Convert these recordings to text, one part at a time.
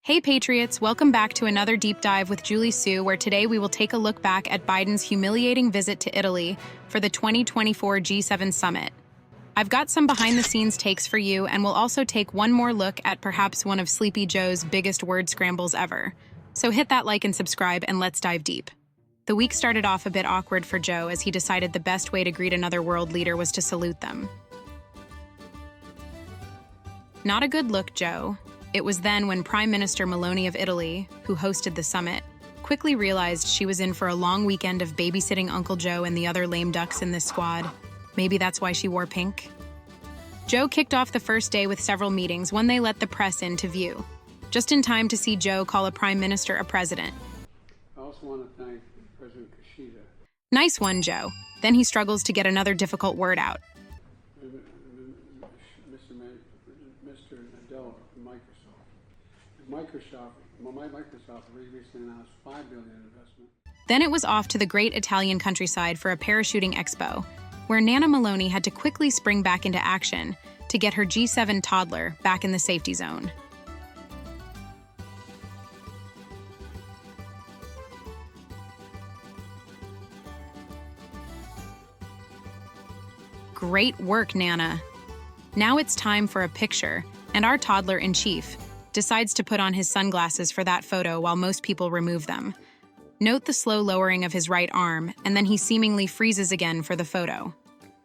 Hey Patriots, welcome back to another deep dive with Julie Sue, where today we will take a look back at Biden's humiliating visit to Italy for the 2024 G7 summit. I've got some behind-the-scenes takes for you, and we'll also take one more look at perhaps one of Sleepy Joe's biggest word scrambles ever. So hit that like and subscribe, and let's dive deep. The week started off a bit awkward for Joe as he decided the best way to greet another world leader was to salute them. Not a good look, Joe. It was then when Prime Minister Meloni of Italy, who hosted the summit, quickly realized she was in for a long weekend of babysitting Uncle Joe and the other lame ducks in this squad. Maybe that's why she wore pink. Joe kicked off the first day with several meetings when they let the press in to view, just in time to see Joe call a prime minister a president. I also want to thank President Kishida. Nice one, Joe. Then he struggles to get another difficult word out. Mr. Nadella from Microsoft. Microsoft recently announced $5 billion investment. Then it was off to the great Italian countryside for a parachuting expo, where Nana Meloni had to quickly spring back into action to get her G7 toddler back in the safety zone. Great work, Nana. Now it's time for a picture, and our toddler-in-chief decides to put on his sunglasses for that photo while most people remove them. Note the slow lowering of his right arm, and then he seemingly freezes again for the photo.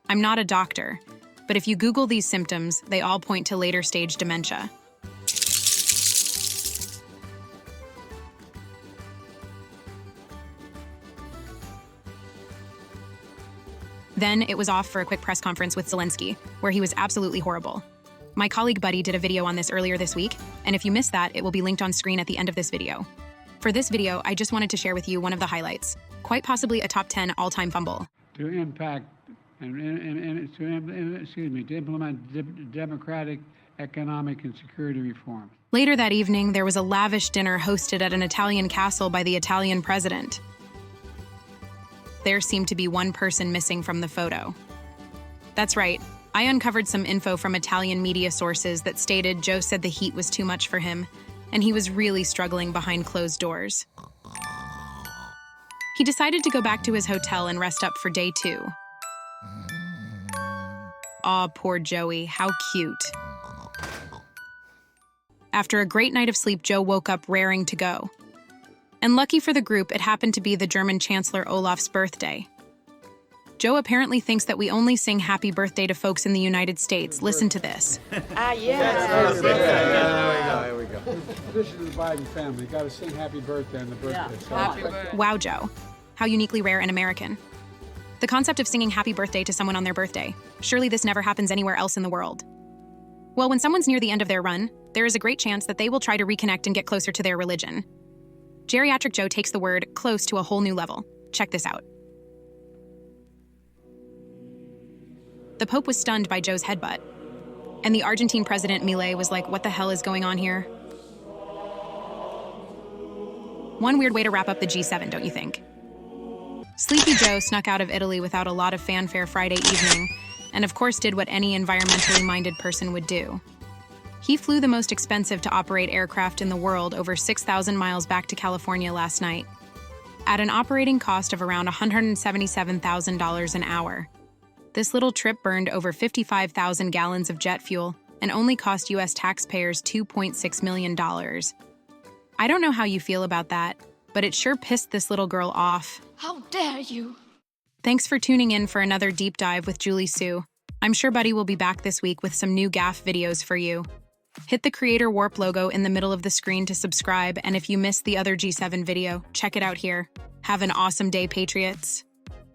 I'm not a doctor, but if you Google these symptoms, they all point to later stage dementia. Then it was off for a quick press conference with Zelensky, where he was absolutely horrible. My colleague Buddy did a video on this earlier this week, and if you missed that, it will be linked on screen at the end of this video. For this video, I just wanted to share with you one of the highlights, quite possibly a top 10 all-time fumble. To impact to implement democratic, economic, and security reform. Later that evening, there was a lavish dinner hosted at an Italian castle by the Italian president. There seemed to be one person missing from the photo. That's right. I uncovered some info from Italian media sources that stated Joe said the heat was too much for him, and he was really struggling behind closed doors. He decided to go back to his hotel and rest up for day 2. Aw, poor Joey, how cute. After a great night of sleep, Joe woke up raring to go. And lucky for the group, it happened to be the German Chancellor Olaf's birthday. Joe apparently thinks that we only sing happy birthday to folks in the United States. Listen to this. There we go. This is the Biden family. You got to sing happy birthday on the birthday. So. Happy birthday. Wow, Joe. How uniquely rare and American. The concept of singing happy birthday to someone on their birthday. Surely this never happens anywhere else in the world. Well, when someone's near the end of their run, there is a great chance that they will try to reconnect and get closer to their religion. Geriatric Joe takes the word close to a whole new level. Check this out. The Pope was stunned by Joe's headbutt, and the Argentine president Milei was like, what the hell is going on here? One weird way to wrap up the G7, don't you think? Sleepy Joe snuck out of Italy without a lot of fanfare Friday evening, and of course did what any environmentally minded person would do. He flew the most expensive to operate aircraft in the world over 6,000 miles back to California last night, at an operating cost of around $177,000 an hour. This little trip burned over 55,000 gallons of jet fuel and only cost U.S. taxpayers $2.6 million. I don't know how you feel about that, but it sure pissed this little girl off. How dare you? Thanks for tuning in for another deep dive with Julie Sue. I'm sure Buddy will be back this week with some new gaffe videos for you. Hit the Creator Warp logo in the middle of the screen to subscribe, and if you missed the other G7 video, check it out here. Have an awesome day, Patriots.